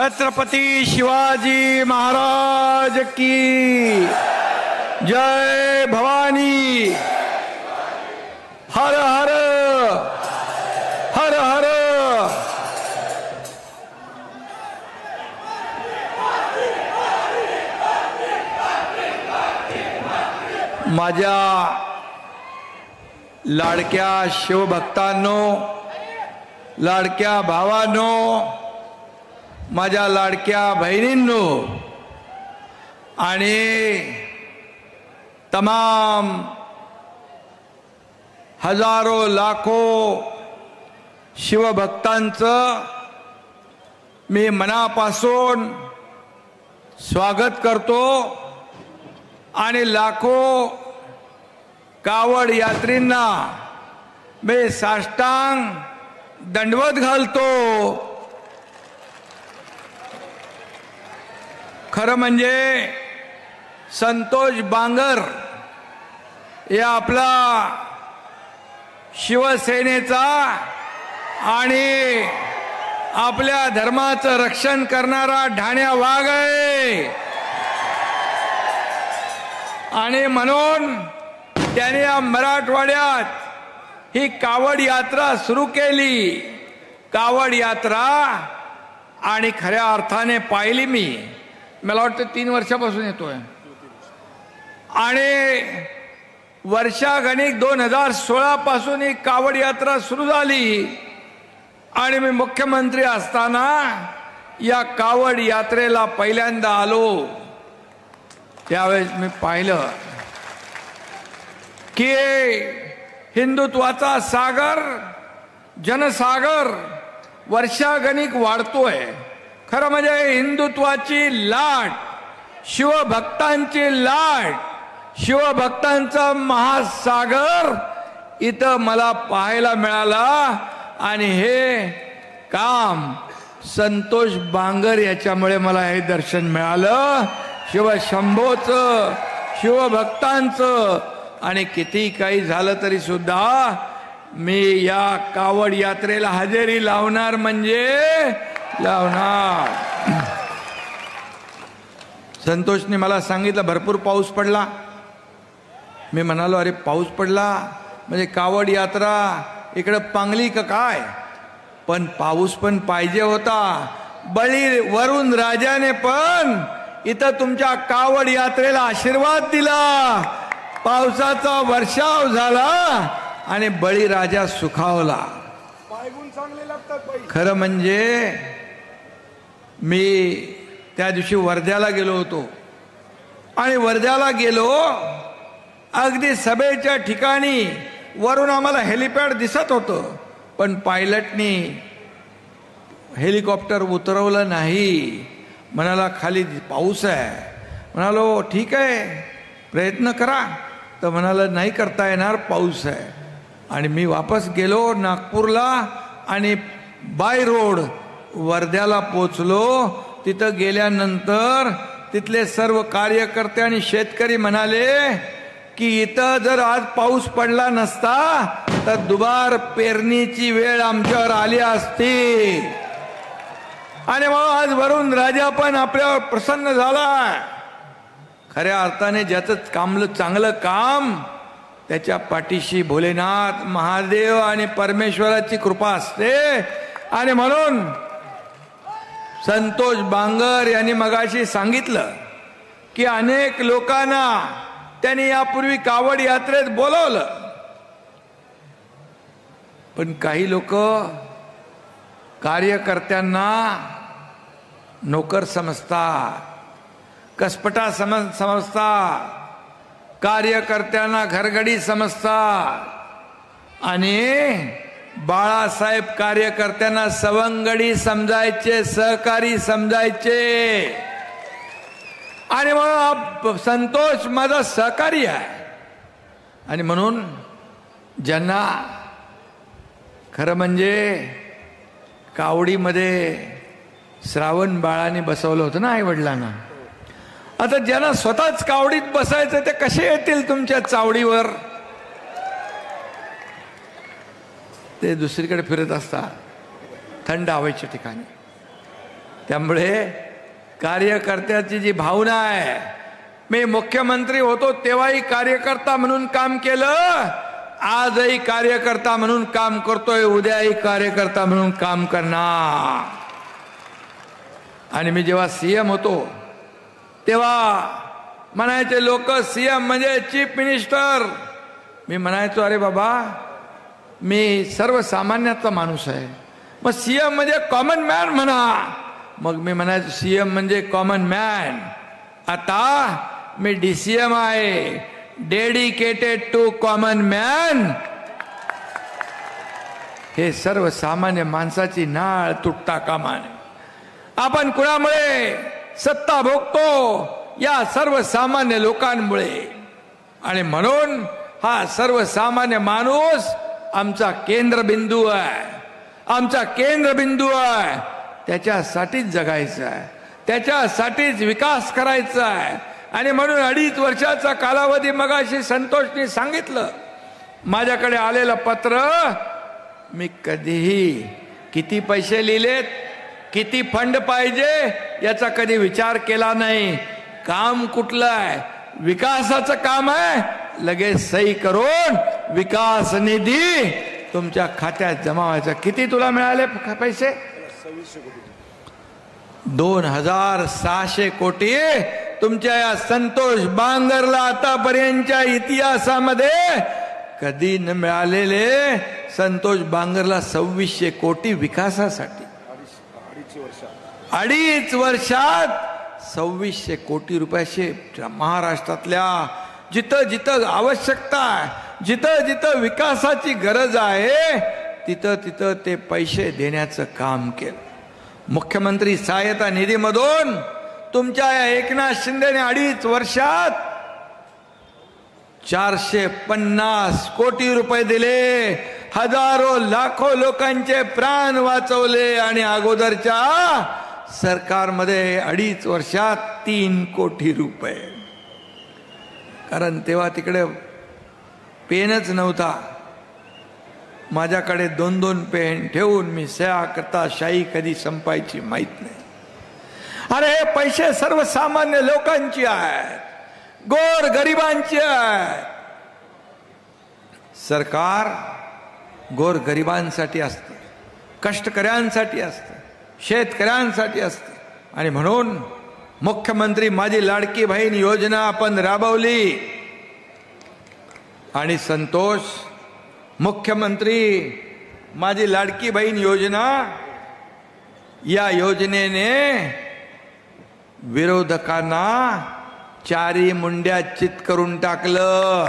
छत्रपती शिवाजी महाराज की जय भवानी। हर हर हर हर। माझ्या लाडक्या शिवभक्तांनो, लाडक्या भावांनो, माझ्या लाडक्या बहिणींनो आणि तमाम हजारो लाखो शिवभक्तांचं मी मनापासून स्वागत करतो आणि लाखो कावड यात्रींना मी साष्टांग दंडवत घालतो। खरं म्हणजे संतोष बांगर या आपला शिवसेनेचा आणि आपल्या धर्माचं रक्षण करणारा ढाण्या वाघ आहे आणि म्हणून त्याने या मराठवाड्यात ही कावड यात्रा सुरू केली। कावड यात्रा आणि खऱ्या अर्थाने पाहिली मला वाटतं 3 वर्षापासून येतोय आणि वर्षागणिक 2016 पासून ही कावड यात्रा सुरू झाली आणि मी मुख्यमंत्री असताना या कावड यात्रेला पहिल्यांदा आलो। त्यावेळेस मी पाहिलं की हिंदुत्वाचा सागर जनसागर वर्षागणिक वाढतोय। खरं म्हणजे हिंदुत्वाची लाट, शिवभक्तांची लाट, शिवभक्तांचा महासागर इथं मला पाहायला मिळाला आणि हे काम संतोष बांगर याच्यामुळे मला हे दर्शन मिळालं। शिवशंभोचं, शिवभक्तांचं आणि किती काही झालं तरी सुद्धा मी या कावड यात्रेला हजेरी लावणार म्हणजे लावणार। संतोषने मला सांगितलं भरपूर पाऊस पडला। मी म्हणालो अरे पाऊस पडला म्हणजे कावड यात्रा इकडे पांगली का काय? पण पाऊस पण पाहिजे होता। बळी वरून राजाने पण इथं तुमच्या कावड यात्रेला आशीर्वाद दिला, पावसाचा वर्षाव झाला आणि बळीराजा सुखावला। खरं म्हणजे मी त्या दिवशी वर्ध्याला गेलो होतो आणि वर्ध्याला गेलो अगदी सभेच्या ठिकाणी वरून आम्हाला हेलिपॅड दिसत होतं पण पायलटनी हेलिकॉप्टर उतरवलं नाही। म्हणाला खाली पाऊस आहे। म्हणालो ठीक आहे प्रयत्न करा, तर म्हणाला नाही करता येणार पाऊस आहे। आणि मी वापस गेलो नागपूरला आणि बाय रोड वर्ध्याला पोचलो। तिथं गेल्यानंतर तिथले सर्व कार्यकर्ते आणि शेतकरी म्हणाले की इथं जर आज पाऊस पडला नसता तर दुबार पेरणीची वेळ आमच्यावर आली असती। आणि मग आज वरून राजा पण आपल्यावर प्रसन्न झाला। खऱ्या अर्थाने ज्याचं चांगलं काम त्याच्या पाठीशी भोलेनाथ महादेव आणि परमेश्वराची कृपा असते। आणि म्हणून संतोष बांगर यांनी मगाशी सांगितलं की अनेक लोकांना त्यांनी यापूर्वी कावड यात्रेत बोलवलं पण काही लोक कार्यकर्त्यांना नोकर समजतात, कसपटा समजतात, कार्यकर्त्यांना घरगडी समजतात आणि बाळासाहेब कार्यकर्त्यांना सवंगडी समजायचे, सहकारी समजायचे। आणि मग संतोष माझा सहकारी आहे आणि म्हणून ज्यांना खरं म्हणजे कावडीमध्ये श्रावण बाळाने बसवलं होतं ना आई वडिलांना, आता ज्यांना स्वतःच कावडीत बसायचं ते कसे येतील तुमच्या चावडीवर? ते दुसरीकडे फिरत असतात थंड हवेच्या ठिकाणी। त्यामुळे कार्यकर्त्याची जी भावना आहे, मी मुख्यमंत्री होतो तेव्हाही कार्यकर्ता म्हणून काम केलं, आजही कार्यकर्ता म्हणून काम करतोय, उद्याही कार्यकर्ता म्हणून काम करणार. आणि मी जेव्हा सीएम होतो तेव्हा म्हणायचे लोक सीएम म्हणजे चीफ मिनिस्टर. मी म्हणायचो अरे बाबा मी सर्वसामान्याचा माणूस आहे, मग सीएम म्हणजे कॉमन मॅन म्हणा. मग मी म्हणायचो सीएम म्हणजे कॉमन मॅन. आता मी डीसीएम आहे, डेडिकेटेड टू कॉमन मॅन. हे सर्वसामान्य माणसाची नाळ तुटता कामा नये. आपण कुणामुळे सत्ता भोगतो? या सर्वसामान्य लोकांमुळे. आणि म्हणून हा सर्वसामान्य माणूस आमचा केंद्रबिंदू आहे, आमचा केंद्रबिंदू आहे. त्याच्यासाठीच जगायचं आहे, त्याच्यासाठीच विकास करायचा आहे. आणि म्हणून 2.5 वर्षाचा कालावधी मगाशी संतोषनी सांगितलं. माझ्याकडे आलेलं पत्र मी कधीही किती पैसे लिहिलेत, किती फंड पाहिजे याचा कधी विचार केला नाही. काम कुठलं आहे? विकासाचं काम आहे. लगेच सही करून विकास निधी तुमच्या खात्यात जमा व्हायचा. किती तुला मिळाले पैसे? 2600 कोटी तुमच्या या संतोष बांगरला आतापर्यंतच्या इतिहासामध्ये कधी न मिळालेले. संतोष बांगरला 2600 कोटी विकासासाठी 2.5 वर्षात 2600 कोटी रुपयाचे महाराष्ट्रातल्या जिथं जिथं आवश्यकता आहे, जिथं जिथं विकासाची गरज आहे, तिथं तिथं ते पैसे देण्याचं काम केलं. मुख्यमंत्री सहायता निधीमधून तुमच्या या एकनाथ शिंदेने 2.5 वर्षात 450 कोटी रुपये दिले. हजारो लाखो लोकांचे प्राण वाचवले. आणि अगोदरच्या सरकारमध्ये 2.5 वर्षात 3 कोटी रुपये. कारण तेव्हा तिकडे पेनच नव्हता. माझ्याकडे 2-2 पेन ठेवून मी सह्या करता शाही कधी संपायची माहित नाही. अरे हे पैसे सर्वसामान्य लोकांची आहेत, गोर गरिबांची आहेत. सरकार गोर गरिबांसाठी असते, कष्टकऱ्यांसाठी असते, शेतकऱ्यांसाठी असते. आणि म्हणून मुख्यमंत्री माझी लाडकी बहीण योजना आपण राबवली. आणि संतोष मुख्यमंत्री माझी लाडकी बहीण योजना, या योजनेने विरोधकांना 4 मुंड्या चित करून टाकलं.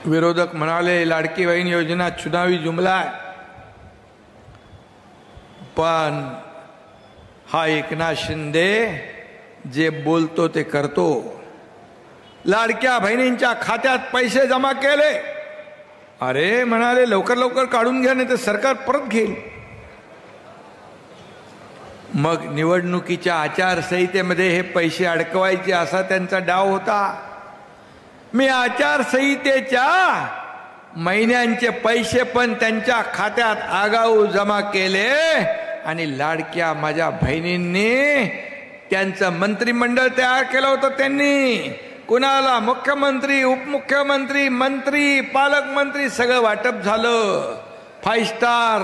विरोधक म्हणाले लाडकी बहीण योजना चुनावी जुमला आहे. पण हा एकनाथ शिंदे जे बोलतो ते करतो. लाडक्या बहिणींच्या खात्यात पैसे जमा केले. अरे म्हणाले लवकर लवकर काढून घ्या नाही तर सरकार परत घेईल. मग निवडणुकीच्या आचारसंहितेमध्ये हे पैसे अडकवायचे असा त्यांचा डाव होता. मी आचारसंहितेच्या महिन्यांचे पैसे पण त्यांच्या खात्यात आगाऊ जमा केले. आणि लाडक्या माझ्या बहिणींनी त्यांचं मंत्रिमंडळ तयार केलं होतं. त्यांनी कुणाला मुख्यमंत्री, उपमुख्यमंत्री, मंत्री, पालकमंत्री सगळं वाटप झालं. 5 स्टार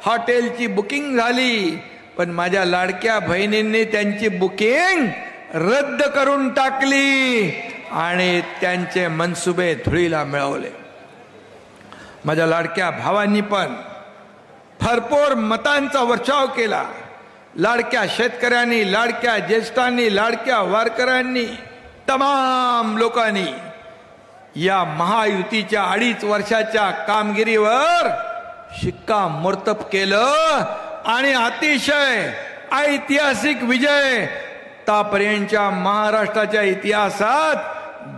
हॉटेलची बुकिंग झाली. पण माझ्या लाडक्या बहिणींनी त्यांची बुकिंग रद्द करून टाकली आणि त्यांचे मनसुबे धुळीला मिळवले. माझ्या लाडक्या भावांनी पण भरपूर मतांचा वर्षाव केला. लाडक्या शेतकऱ्यांनी, लाडक्या ज्येष्ठांनी, लाडक्या वारकऱ्यांनी, तमाम लोकांनी या महायुतीच्या 2.5 वर्षाच्या कामगिरीवर शिक्कामोर्तब केलं. आणि अतिशय ऐतिहासिक विजय. आतापर्यंतच्या महाराष्ट्राच्या इतिहासात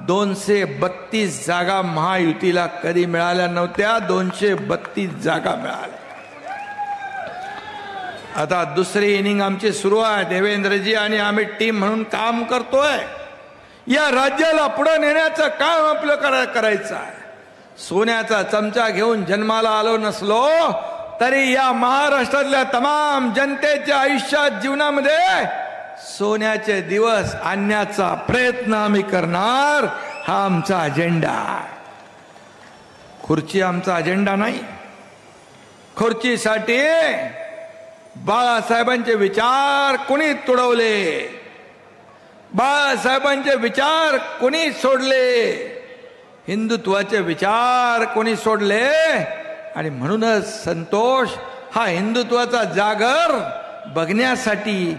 232 जागा महायुतीला कधी मिळाल्या नव्हत्या. 232 जागा मिळाल्या. आता दुसरी इनिंग आमची सुरू आहे. देवेंद्रजी आणि आम्ही टीम म्हणून काम करतोय. या राज्याला पुढे नेण्याचं काम आपलं करायचं आहे. सोन्याचा चमचा घेऊन जन्माला आलो नसलो तरी या महाराष्ट्रातल्या तमाम जनतेच्या आयुष्यात जीवनामध्ये सोन्याचे दिवस आणण्याचा प्रयत्न आम्ही करणार. हा आमचा अजेंडा. खुर्ची आमचा अजेंडा नाही. खुर्चीसाठी बाळासाहेबांचे विचार कोणी तुडवले, बाळासाहेबांचे विचार कोणी सोडले, हिंदुत्वाचे विचार कोणी सोडले. आणि म्हणूनच संतोष हा हिंदुत्वाचा जागर बघण्यासाठी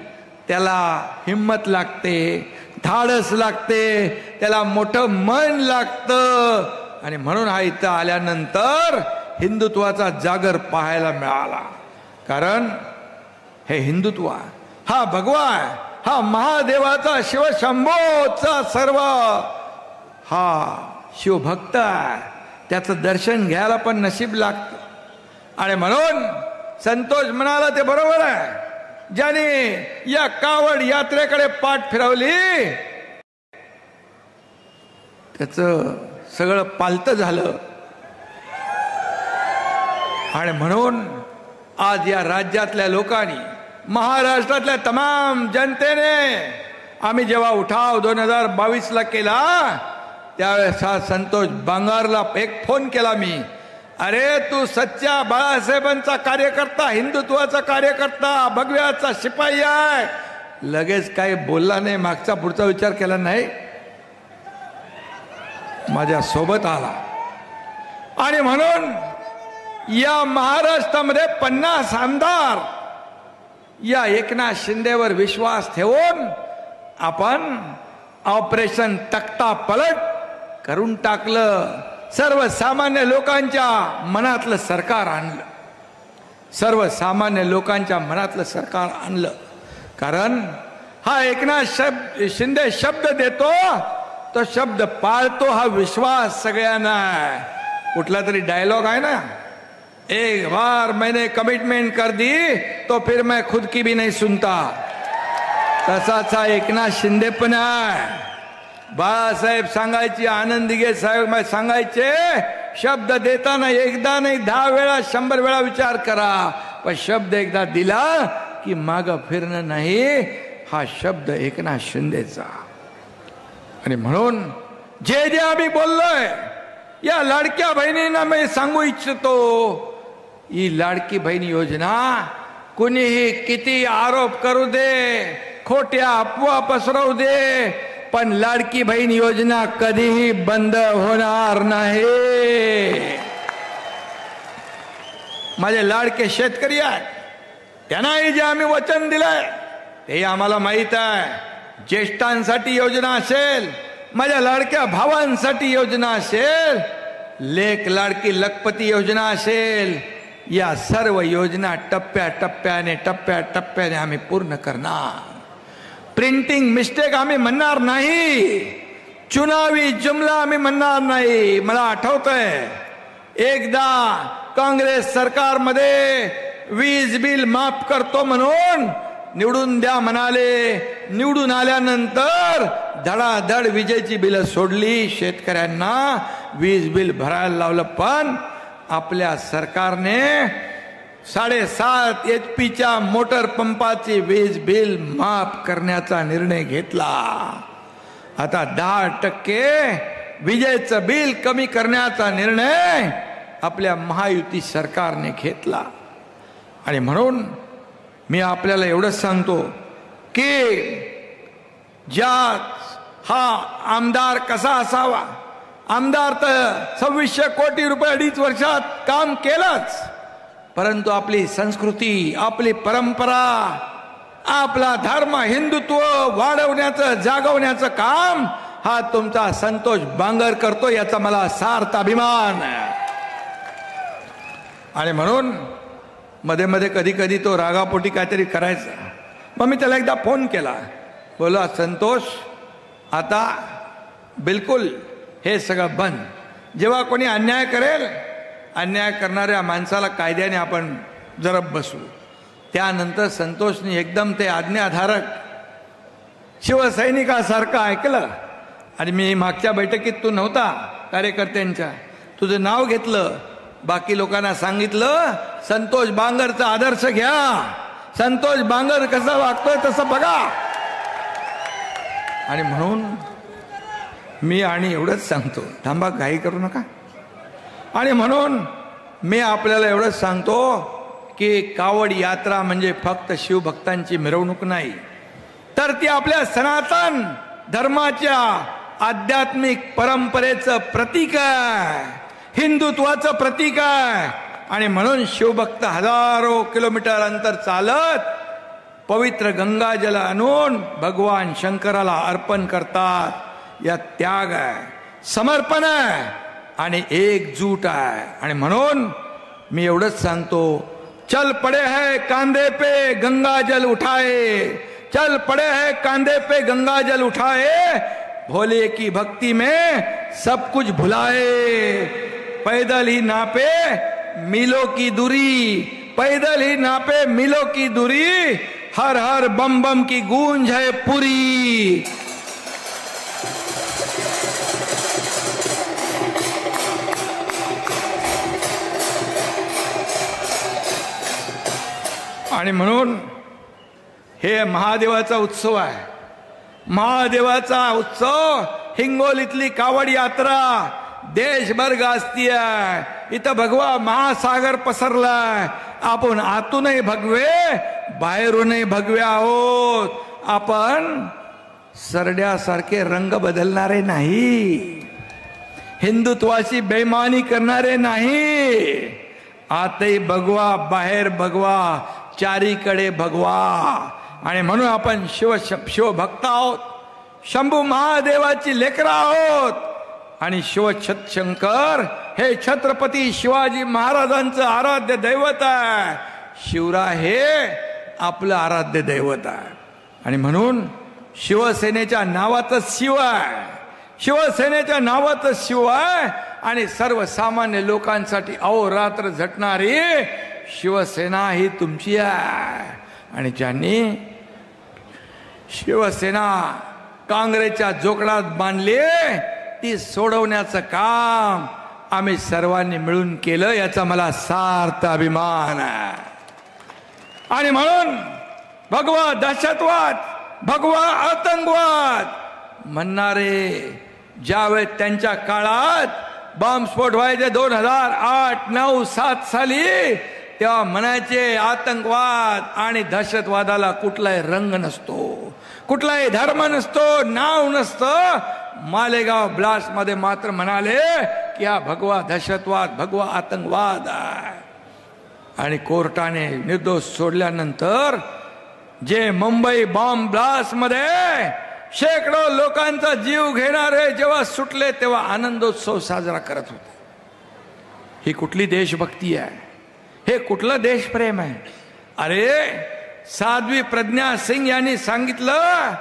त्याला हिम्मत लागते, धाडस लागते, त्याला मोठं मन लागतं. आणि म्हणून हा इथं आल्यानंतर हिंदुत्वाचा जागर पाहायला मिळाला. कारण हे हिंदुत्व, हा भगवा, हा महादेवाचा शिवशंभोचा सर्व हा शिवभक्त, त्याचं दर्शन घ्यायला पण नशीब लागतं. आणि म्हणून संतोष म्हणाला ते बरोबर आहे. ज्याने या कावड यात्रेकडे पाठ फिरवली त्याचं सगळं पालतं झालं. आणि म्हणून आज या राज्यातल्या लोकांनी, महाराष्ट्रातल्या तमाम जनतेने, आम्ही जेव्हा उठाव 2022ला केला त्यावेळेस हा संतोष बांगारला एक फोन केला मी. अरे तू सच्चा बाळासाहेबांचा कार्यकर्ता, हिंदुत्वाचा कार्यकर्ता, भगव्याचा शिपाई आहे. लगेच काही बोलला नाही, मागचा पुढचा विचार केला नाही, माझ्या सोबत आला. आणि म्हणून या महाराष्ट्रामध्ये 50 आमदार या एकनाथ शिंदेवर विश्वास ठेवून आपण ऑपरेशन तख्ता पलट करून टाकलं. सर्वसामान्य लोकांच्या मनातलं सरकार आणलं, सर्वसामान्य लोकांच्या मनातलं सरकार आणलं. कारण हा एकनाथ शिंदे शब्द देतो, तो शब्द पाळतो, हा विश्वास सगळ्यांना. कुठला तरी डायलॉग आहे ना, एक बार मैंने कमिटमेंट कर दी तो फिर मैं खुद की भी नहीं सुनता. तसाच हा एकनाथ शिंदे पण आहे. बाळासाहेब सांगायचे, आनंद दिघे साहेब सांगायचे, शब्द देताना एकदा नाही 10 वेळा 100 वेळा विचार करा, पण शब्द एकदा दिला की मागं फिरणं नाही. हा शब्द एकनाथ शिंदेचा. आणि म्हणून जे जे आम्ही बोललोय या लाडक्या बहिणींना मी सांगू इच्छितो, ही लाडकी बहीण योजना कुणीही किती आरोप करू दे, खोट्या अफवा पसरवू दे, पण लाडकी बहीण योजना कधीही बंद होणार नाही. माझे लाडके शेतकरी आहेत, त्यांनाही जे आम्ही वचन दिलंय ते आम्हाला माहित आहे. ज्येष्ठांसाठी योजना असेल, माझ्या लाडक्या भावांसाठी योजना असेल, लेक लाडकी लखपती योजना असेल, या सर्व योजना टप्प्याटप्प्याने आम्ही पूर्ण करणार. प्रिंटिंग मिस्टेक आम्ही म्हणणार नाही, चुनावी जुमला आम्ही म्हणणार नाही. मला आठवतंय एकदा काँग्रेस सरकारमध्ये वीज बिल माफ करतो म्हणून निवडून द्या म्हणाले. निवडून आल्यानंतर धडाधड विजेची बिलं सोडली, शेतकऱ्यांना वीज बिल भरायला लावलं. पण आपल्या सरकारने 7.5 HP मोटर पंपाची वीज बिल माफ करण्याचा निर्णय घेतला. आता 10% विजेचं बिल कमी करण्याचा निर्णय आपल्या महायुती सरकारने घेतला. आणि म्हणून मी आपल्याला एवढंच सांगतो की ज्यात हा आमदार कसा असावा. आमदार तर 2600 कोटी रुपये 2.5 वर्षात काम केलंच, परंतु आपली संस्कृती, आपली परंपरा, आपला धर्म, हिंदुत्व वाढवण्याचं, जागवण्याचं काम हा तुमचा संतोष बांगर करतो, याचा मला सार्थ अभिमान आहे. आणि म्हणून मध्ये मध्ये कधी कधी तो रागापोटी काहीतरी करायचा. मग मी त्याला एकदा फोन केला, बोला संतोष आता बिलकुल हे सगळं बंद. जेव्हा कोणी अन्याय करेल, अन्याय करणाऱ्या माणसाला कायद्याने आपण जरब बसू. त्यानंतर संतोषने एकदम ते आज्ञाधारक शिवसैनिकासारखं ऐकलं. आणि मी मागच्या बैठकीत तू नव्हता कार्यकर्त्यांच्या, तुझं नाव घेतलं. बाकी लोकांना सांगितलं संतोष बांगरचा आदर्श घ्या, संतोष बांगर कसा वागतोय तसं बघा. आणि म्हणून मी आणि एवढंच सांगतो, थांबा घाई करू नका. आणि म्हणून मी आपल्याला एवढंच सांगतो की कावड यात्रा म्हणजे फक्त शिवभक्तांची मिरवणूक नाही, तर ती आपल्या सनातन धर्माच्या आध्यात्मिक परंपरेचं प्रतीक आहे, हिंदुत्वाचं प्रतीक आहे. आणि म्हणून शिवभक्त हजारो किलोमीटर अंतर चालत पवित्र गंगाजल आणून भगवान शंकराला अर्पण करतात. या त्याग आहे, समर्पण आहे आणि एकजूट आहे. आणि म्हणून मी एवढंच सांगतो, चल पड़े है कांधे पे गंगाजल उठाए, चल पड़े है कांधे पे गंगाजल उठाए, भोले की भक्ति में सब कुछ भुलाए. पैदल ही नापे मीलों की दूरी, पैदल ही नापे मीलों की दूरी, हर हर बम बम की गूंज है पूरी. आणि म्हणून हे महादेवाचा उत्सव आहे, महादेवाचा उत्सव. हिंगोलीतली कावड यात्रा देशभर गाजती आहे. इथं भगवा महासागर पसरलाय. आपण आतूनही भगवे, बाहेरूनही भगवे आहोत. आपण सरड्यासारखे रंग बदलणारे नाही, हिंदुत्वाची बेईमानी करणारे नाही. आतही भगवा, बाहेर भगवा, चारीकडे भगवा. आणि म्हणून आपण शिवभक्त आहोत, शंभू महादेवाची लेकरं आहोत. आणि शिवशंकर हे छत्रपती शिवाजी महाराजांचं आराध्य दैवत आहे. शिवराय हे आपलं आराध्य दैवत आहे. आणि म्हणून शिवसेनेच्या नावातच शिव आहे, शिवसेनेच्या नावातच शिव आहे. आणि सर्वसामान्य लोकांसाठी अहोरात्र झटणारी शिवसेना ही तुमची आहे. आणि ज्यांनी शिवसेना काँग्रेसच्या जोकडात बांधली ती सोडवण्याचं काम आम्ही सर्वांनी मिळून केलं, याचा मला सार्थ अभिमान आहे. आणि म्हणून भगवा दहशतवाद, भगवा आतंकवाद म्हणणारे ज्यावेळेस त्यांच्या काळात बॉम्बस्फोट व्हायचे 2008, 9, 7 साली, तेव्हा म्हणायचे आतंकवाद आणि दहशतवादाला कुठलाही रंग नसतो, कुठलाही धर्म नसतो, नाव नसतं. मालेगाव ब्लास्ट मध्ये मात्र म्हणाले की हा भगवा दहशतवाद, भगवा आतंकवाद आहे. आणि कोर्टाने निर्दोष सोडल्यानंतर जे मुंबई बॉम्ब ब्लास्ट मध्ये शेकडो लोकांचा जीव घेणारे जेव्हा सुटले तेव्हा आनंदोत्सव साजरा करत होते. ही कुठली देशभक्ती आहे, हे कुठलं देशप्रेम आहे? अरे साध्वी प्रज्ञा सिंग यांनी सांगितलं,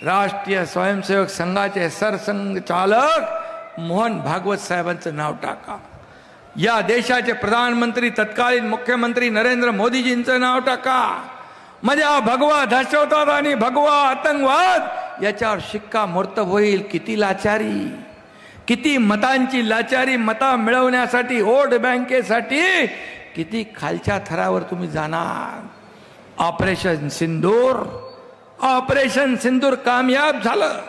राष्ट्रीय स्वयंसेवक संघाचे सरसंघचालक मोहन भागवत साहेबांचं नाव टाका, या देशाचे प्रधानमंत्री तत्कालीन मुख्यमंत्री नरेंद्र मोदीजींचं नाव टाका. म्हणजे हा भगवा दहशतवाद आणि भगवा आतंकवाद याच्यावर शिक्कामोर्तब होईल. किती लाचारी, किती मतांची लाचारी, मता मिळवण्यासाठी, वोट बँकेसाठी किती खालच्या थरावर तुम्ही जाणार. ऑपरेशन सिंदूर, ऑपरेशन सिंदूर कामयाब झालं.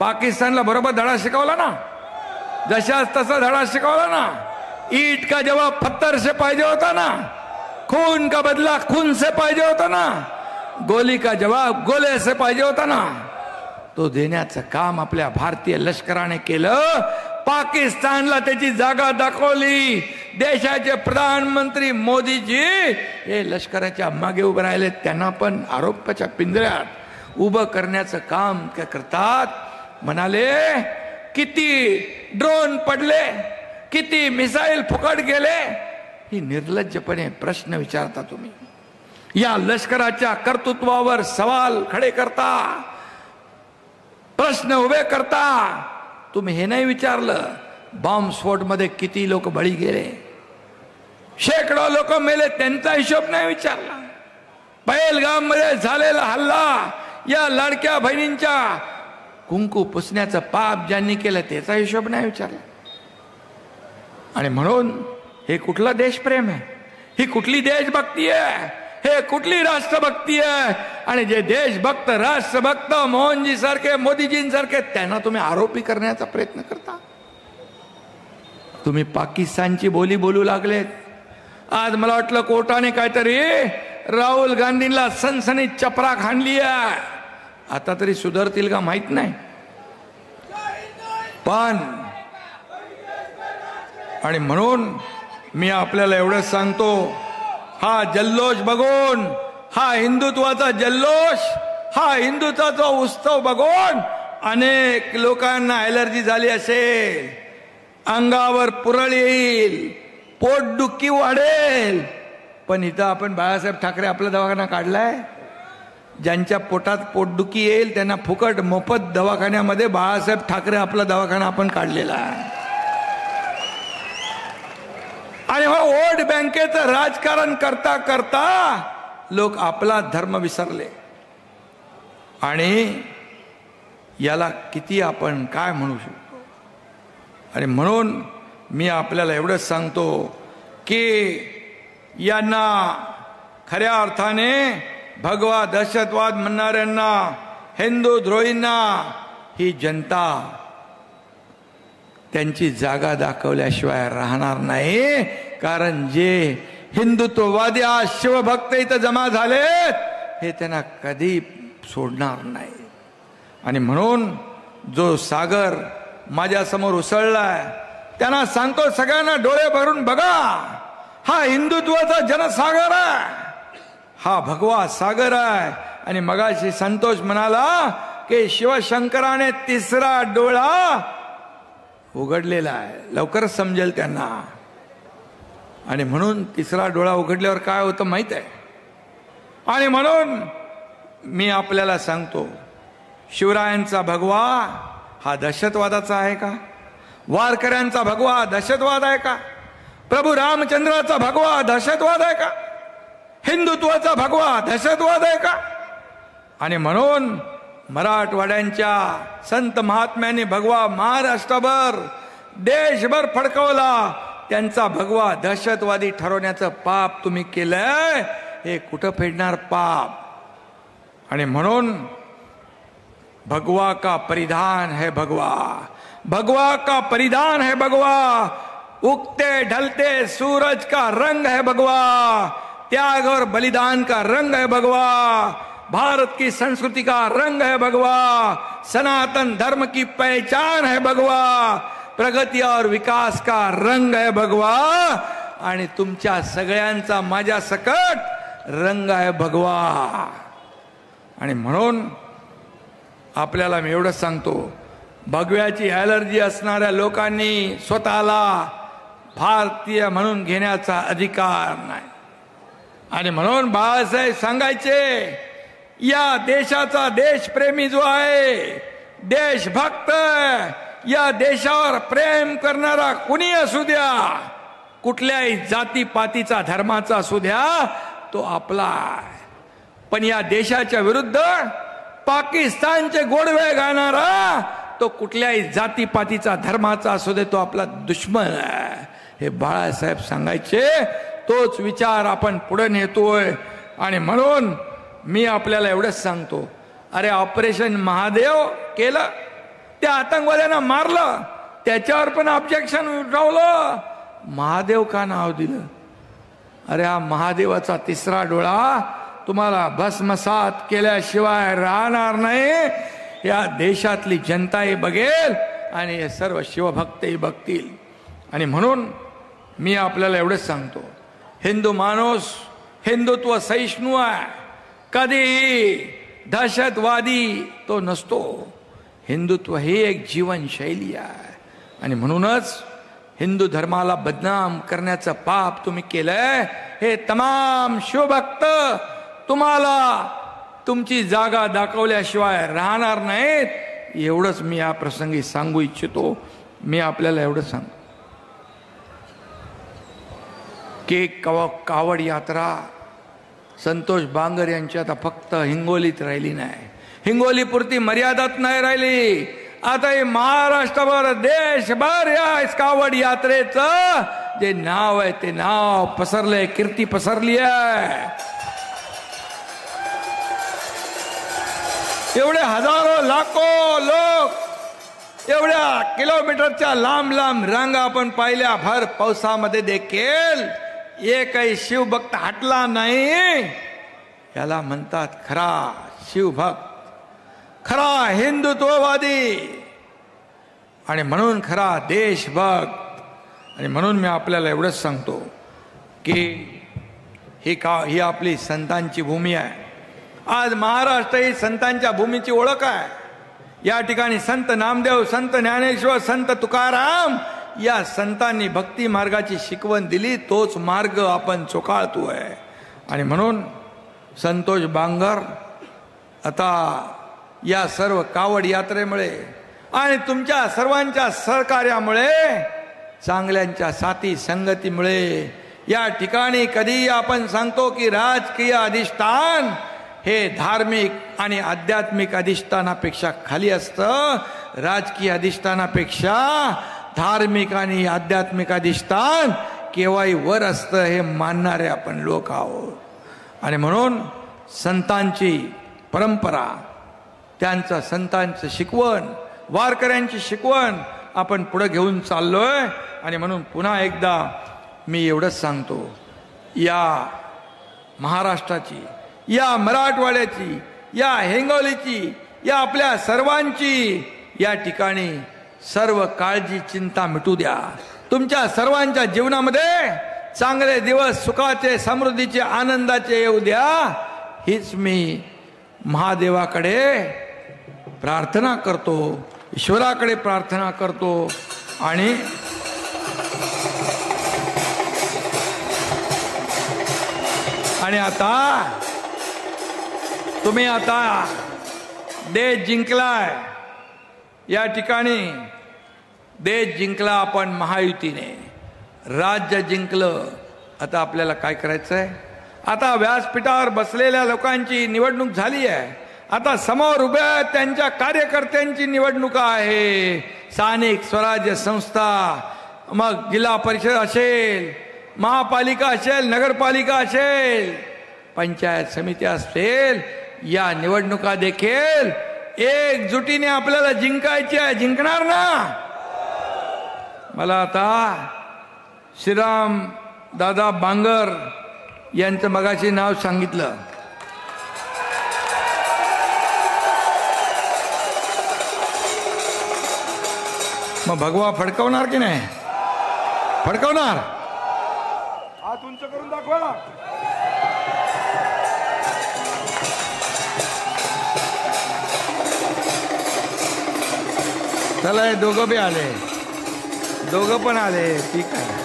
पाकिस्तानला बरोबर धडा शिकवला ना, जशाच तसा धडा शिकवला ना. ईट का जवाब पत्थर से पाहिजे होता ना, खून का बदला खून से पाहिजे होता ना, गोली का जवाब गोले से पाहिजे होता ना. तो देण्याचं काम आपल्या भारतीय लष्कराने केलं. पाकिस्तानला त्याची जागा दाखवली. देशाचे प्रधानमंत्री मोदीजी हे लष्कराच्या मागे उभे राहिले, त्यांना पण आरोपाच्या पिंजऱ्यात उभं करण्याचं काम काय करतात. म्हणाले किती ड्रोन पडले, किती मिसाईल फुकट गेले. ही निर्लज्जपणे प्रश्न विचारता तुम्ही. या लष्कराच्या कर्तृत्वावर सवाल खडे करता, प्रश्न उभे करता. तुम्ही हे नाही विचारलं बॉम्बस्फोट मध्ये किती लोक बळी गेले, शेकडो लोक मेले, त्यांचा हिशोब नाही विचारला. पहलगाम मध्ये झालेला हल्ला, या लाडक्या बहिणींच्या कुंकू पुसण्याचं पाप ज्यांनी केलं त्याचा हिशोब नाही विचारला. आणि म्हणून हे कुठलं देशप्रेम आहे, ही कुठली देशभक्ती आहे, हे कुठली राष्ट्रभक्ती आहे? आणि जे देशभक्त राष्ट्रभक्त मोहनजी सारखे मोदीजींसारखे त्यांना तुम्ही आरोपी करण्याचा प्रयत्न करता. तुम्ही पाकिस्तानची बोली बोलू लागलेत. आज मला वाटलं कोर्टाने काहीतरी राहुल गांधींना सनसनीत चपराक हाणली आहे. आता तरी सुधारतील का माहित नाही. पण आणि म्हणून मी आपल्याला एवढंच सांगतो, हा जल्लोष बघून, हा हिंदुत्वाचा जल्लोष, हा हिंदुत्वाचा उत्सव बघून अनेक लोकांना ॲलर्जी झाली असेल, अंगावर पुरळ येईल, पोटदुखी वाढेल. पण इथं आपण बाळासाहेब ठाकरे आपला दवाखाना काढलाय. ज्यांच्या पोटात पोटदुखी येईल त्यांना फुकट मोफत दवाखान्यामध्ये बाळासाहेब ठाकरे आपला दवाखाना आपण काढलेला आहे. आणि वोट बँकेचं राजकारण करता करता लोक आपला धर्म विसरले. आणि याला किती आपण काय म्हणू शकतो. आणि म्हणून मी आपल्याला एवढंच सांगतो की यांना खऱ्या अर्थाने भगवा दहशतवाद म्हणणाऱ्यांना, हिंदू द्रोहींना ही जनता त्यांची जागा दाखवल्याशिवाय राहणार नाही. कारण जे हिंदुत्ववादी आज शिवभक्त इथं जमा झालेत हे त्यांना कधी सोडणार नाही. आणि म्हणून जो सागर माझ्यासमोर उसळलाय त्यांना सांगतो, सगळ्यांना डोळे भरून बघा, हा हिंदुत्वाचा जनसागर आहे, हा भगवा सागर आहे. आणि मगाशी संतोष म्हणाला की शिवशंकराने तिसरा डोळा उघडलेला आहे, लवकरच समजेल त्यांना. आणि म्हणून तिसरा डोळा उघडल्यावर काय होतं माहित आहे. आणि म्हणून मी आपल्याला सांगतो, शिवरायांचा भगवा हा दहशतवादाचा आहे का? वारकऱ्यांचा भगवा दहशतवाद आहे का? प्रभू रामचंद्राचा भगवा दहशतवाद आहे का? हिंदुत्वाचा भगवा दहशतवाद आहे का? आणि म्हणून मराठवाड्यांच्या संत महात्म्यांनी भगवा महाराष्ट्रभर देशभर फडकवला. त्यांचा भगवा दहशतवादी ठरवण्याचं पाप तुम्ही केलंय, हे कुठं फेडणार पाप? आणि म्हणून भगवा का परिधान है भगवा, भगवा का परिधान है भगवा, उगते ढलते सूरज का रंग है भगवा, त्याग और बलिदान का रंग है भगवा, भारत की संस्कृति का रंग है भगवा, सनातन धर्म की पहचान है भगवा, प्रगति और विकास का रंग है भगवा. आणि तुमच्या सगळ्यांचा माझ्या सकट रंग आहे भगवा. आणि म्हणून आपल्याला मी एवढंच सांगतो, भगव्याची ॲलर्जी असणाऱ्या लोकांनी स्वतःला भारतीय म्हणून घेण्याचा अधिकार नाही. आणि म्हणून बाळासाहेब सांगायचे, या देशाचा देशप्रेमी जो आहे, देशभक्त, या देशावर प्रेम करणारा कुणी असू द्या, कुठल्याही जातीपातीचा धर्माचा असू द्या, तो आपला आहे. पण या देशाच्या विरुद्ध पाकिस्तानचे गोडवे गाणारा तो कुठल्याही जातीपातीचा धर्माचा असू दे, तो आपला दुश्मन आहे. हे बाळासाहेब सांगायचे. तोच विचार आपण पुढे नेतोय. आणि म्हणून मी आपल्याला एवढंच सांगतो, अरे ऑपरेशन महादेव केलं, त्या आतंकवाद्यांना मारलं, त्याच्यावर पण ऑब्जेक्शन उठवलं, महादेव का नाव दिलं? अरे हा महादेवाचा तिसरा डोळा तुम्हाला भस्मसात केल्याशिवाय राहणार नाही. या देशातली जनताही बघेल आणि हे सर्व शिवभक्तही बघतील. आणि म्हणून मी आपल्याला एवढंच सांगतो, हिंदू माणूस हिंदुत्व सहिष्णू आहे, कधीही दहशतवादी तो नसतो. हिंदुत्व ही एक जीवनशैली आहे. आणि म्हणूनच हिंदू धर्माला बदनाम करण्याचं पाप तुम्ही केलंय. हे तमाम शिवभक्त तुम्हाला तुमची जागा दाखवल्याशिवाय राहणार नाहीत. एवढंच मी या प्रसंगी सांगू इच्छितो. मी आपल्याला एवढं सांगतो की कावड यात्रा संतोष बांगर यांची आता फक्त हिंगोलीत राहिली नाही, हिंगोलीपुरती मर्यादात नाही राहिली. आता हे महाराष्ट्रभर देशभर या कावड यात्रेचं जे नाव आहे ते नाव पसरलंय, कीर्ती पसरली आहे. एवढे हजारो लाखो लोक, एवढ्या किलोमीटरच्या लांब लांब रांगा आपण पाहिल्या. भर पावसामध्ये देखील एकही शिवभक्त हटला नाही. याला म्हणतात खरा शिवभक्त, खरा हिंदुत्ववादी आणि म्हणून खरा देशभक्त. आणि म्हणून मी आपल्याला एवढंच सांगतो की ही आपली संतांची भूमी आहे. आज महाराष्ट्र ही संतांच्या भूमीची ओळख आहे. या ठिकाणी संत नामदेव, संत ज्ञानेश्वर, संत तुकाराम या संतांनी भक्ती मार्गाची शिकवण दिली. तोच मार्ग आपण चोखाळतोय. आणि म्हणून संतोष बांगर आता या सर्व कावड यात्रेमुळे आणि तुमच्या सर्वांच्या सहकार्यामुळे, चांगल्यांच्या साथी संगतीमुळे या ठिकाणी कधी आपण सांगतो की राजकीय अधिष्ठान हे धार्मिक आणि आध्यात्मिक अधिष्ठानापेक्षा खाली असतं. राजकीय अधिष्ठानापेक्षा धार्मिक आणि आध्यात्मिक अधिष्ठान केव्हाही वर असतं, हे मानणारे आपण लोक आहोत. आणि म्हणून संतांची परंपरा, त्यांचं संतांचं शिकवण, वारकऱ्यांची शिकवण आपण पुढे घेऊन चाललोय. आणि म्हणून पुन्हा एकदा मी एवढंच सांगतो, या महाराष्ट्राची, या मराठवाड्याची, या हिंगोलीची, या आपल्या सर्वांची या ठिकाणी सर्व काळजी चिंता मिटू द्या. तुमच्या सर्वांच्या जीवनामध्ये चांगले दिवस, सुखाचे, समृद्धीचे, आनंदाचे येऊ द्या. हीच मी महादेवाकडे प्रार्थना करतो, ईश्वराकडे प्रार्थना करतो. आणि आता तुम्ही आता देश जिंकलाय. या ठिकाणी देश जिंकला आपण महायुतीने, राज्य जिंकलं. आता आपल्याला काय करायचंय? आता व्यासपीठावर बसलेल्या लोकांची निवडणूक झाली आहे. आता समोर उभ्या त्यांच्या कार्यकर्त्यांची निवडणूक आहे. स्थानिक स्वराज्य संस्था, मग जिल्हा परिषद असेल, महापालिका असेल, नगरपालिका असेल, पंचायत समिती असेल, या निवडणुका देखील एकजुटीने आपल्याला जिंकायची आहे. जिंकणार ना? मला आता श्रीराम दादा बांगर यांचं मगाशी नाव सांगितलं. मग भगवा फडकवणार की नाही? फडकवणार? हात उंच करून दाखवा. चला, हे दोघं बी आले, दोघं पण आले. ठीक आहे.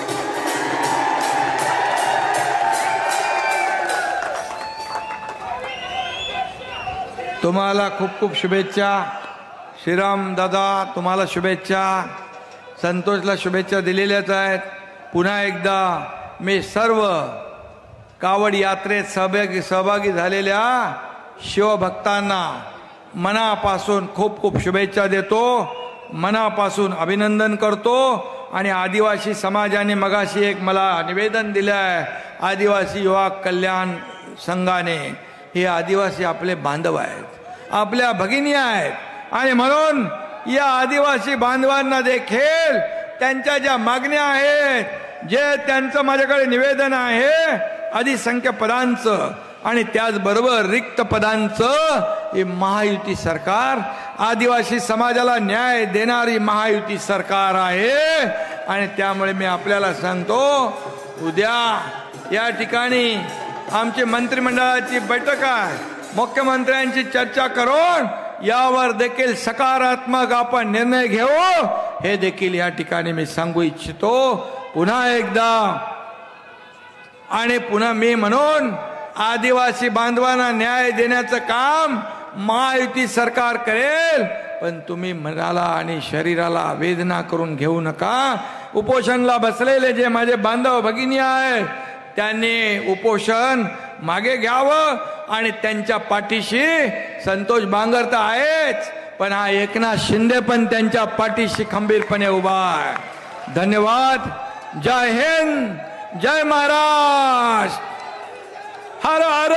तुम्हाला खूप खूप शुभेच्छा. श्रीराम दादा तुम्हाला शुभेच्छा, संतोषला शुभेच्छा दिलेल्याच आहेत. पुन्हा एकदा मी सर्व कावड यात्रेत सहभागी झालेल्या शिवभक्तांना मनापासून खूप खूप शुभेच्छा देतो, मनापासून अभिनंदन करतो. आणि आदिवासी समाजाने मगाशी एक मला निवेदन दिलं आहे, आदिवासी युवा कल्याण संघाने. हे आदिवासी आपले बांधव आहेत, आपल्या भगिनी आहेत. आणि म्हणून या आदिवासी बांधवांना देखील त्यांच्या ज्या मागण्या आहेत, जे त्यांचं माझ्याकडे निवेदन आहे अधिसंख्य पदांचं आणि त्याचबरोबर रिक्त पदांचं, हे महायुती सरकार, आदिवासी समाजाला न्याय देणारी महायुती सरकार आहे. आणि त्यामुळे मी आपल्याला सांगतो, उद्या या ठिकाणी आमची मंत्रिमंडळाची बैठक आहे. मुख्यमंत्र्यांची चर्चा करून यावर देखील सकारात्मक आपण निर्णय घेऊ, हे देखील या ठिकाणी मी सांगू इच्छितो पुन्हा एकदा. आणि पुन्हा मी म्हणून आदिवासी बांधवांना न्याय देण्याचं काम महायुती सरकार करेल. पण तुम्ही मनाला आणि शरीराला वेदना करून घेऊ नका. उपोषणला बसलेले जे माझे बांधव भगिनी आहेत, त्यांनी उपोषण मागे घ्यावं आणि त्यांच्या पाठीशी संतोष बांगर तर आहेच, पण हा एकनाथ शिंदे पण त्यांच्या पाठीशी खंबीरपणे उभा आहे. धन्यवाद. जय हिंद, जय महाराष्ट्र. हर हर